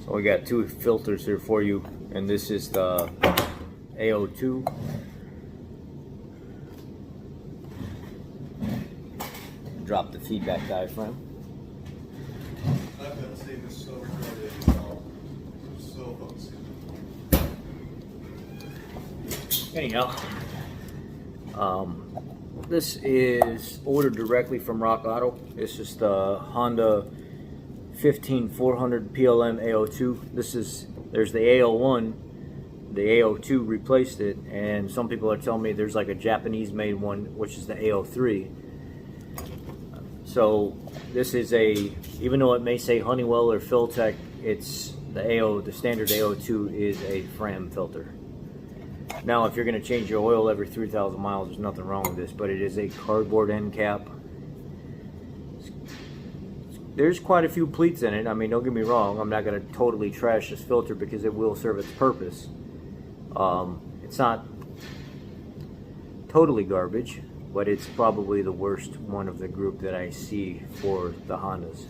So we got two filters here for you, and this is the A02. Drop the feedback diaphragm. I've got to say this so recorded, so focused. Anyhow, this is ordered directly from Rock Auto. This is the Honda 15400 PLM A02. There's the A01, the A02 replaced it, and some people are telling me there's like a Japanese made one, which is the A03. So this is even though it may say Honeywell or Filtech, it's the standard A02 is a Fram filter. Now, if you're going to change your oil every 3,000 miles, there's nothing wrong with this, but it is a cardboard end cap. There's quite a few pleats in it. I mean, don't get me wrong, I'm not going to totally trash this filter because it will serve its purpose. It's not totally garbage, but it's probably the worst one of the group that I see for the Hondas.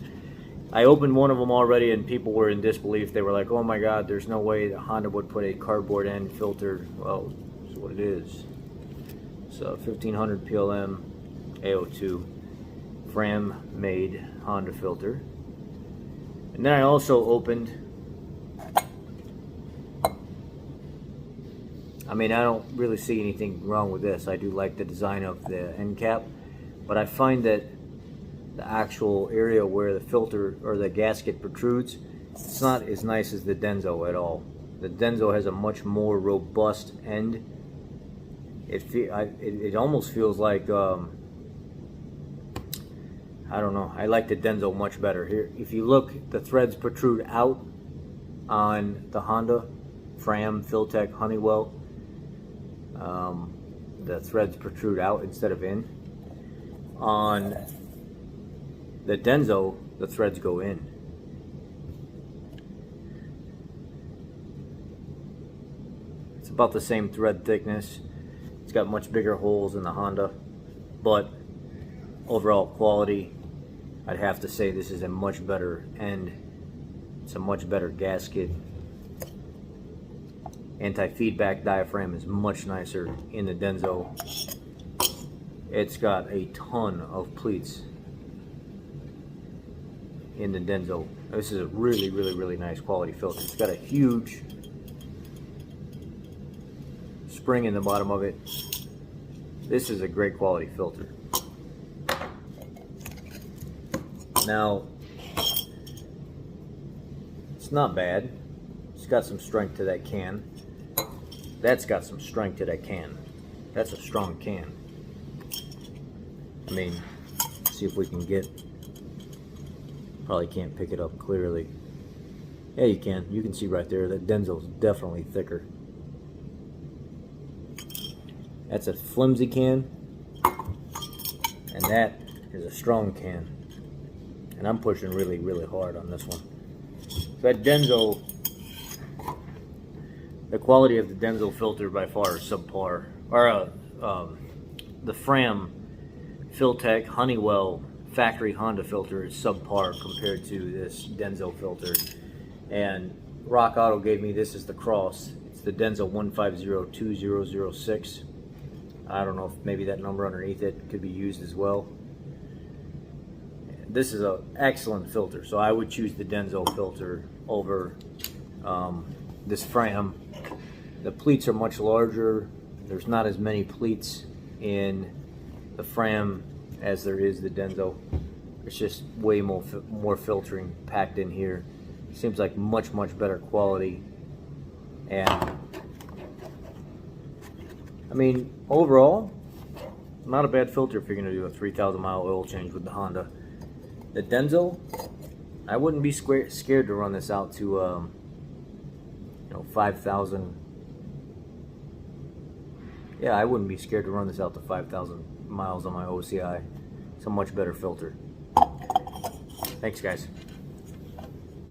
I opened one of them already and people were in disbelief. They were like, oh my god, there's no way the Honda would put a cardboard end filter. Well, that's what it is. So 1500 PLM A02 Fram made Honda filter. And then I also opened, I mean, I don't really see anything wrong with this. I do like the design of the end cap, but I find that the actual area where the filter or the gasket protrudes, it's not as nice as the Denso at all. The Denso has a much more robust end. It almost feels like, I don't know, I like the Denso much better. Here, if you look, the threads protrude out on the Honda, Fram, Filtech, Honeywell. The threads protrude out instead of in. On the Denso, the threads go in. It's about the same thread thickness. It's got much bigger holes in the Honda, but overall quality, I'd have to say this is a much better end. It's a much better gasket. Anti-feedback diaphragm is much nicer in the Denso. It's got a ton of pleats in the Denso. This is a really, really, really nice quality filter. It's got a huge spring in the bottom of it. This is a great quality filter. Now, it's not bad. It's got some strength to that can. That's got some strength to that can. That's a strong can. I mean, see if we can get, probably can't pick it up clearly. Yeah, you can. You can see right there that Denso's definitely thicker. That's a flimsy can, and that is a strong can. And I'm pushing really, really hard on this one. That Denso, the quality of the Denso filter by far is subpar. Or the Fram, Filtech, Honeywell factory Honda filter is subpar compared to this Denso filter. And Rock Auto gave me this as the cross. It's the Denso 1502006. I don't know if maybe that number underneath it could be used as well. This is an excellent filter, so I would choose the Denso filter over this Fram. The pleats are much larger. There's not as many pleats in the Fram as there is the Denso. It's just way more filtering packed in here. Seems like much better quality. And I mean, overall, not a bad filter if you're going to do a 3,000 mile oil change with the Honda. The Denso, I wouldn't be scared to run this out to 5,000. Yeah, I wouldn't be scared to run this out to 5,000 miles on my OCI. It's a much better filter. Thanks, guys.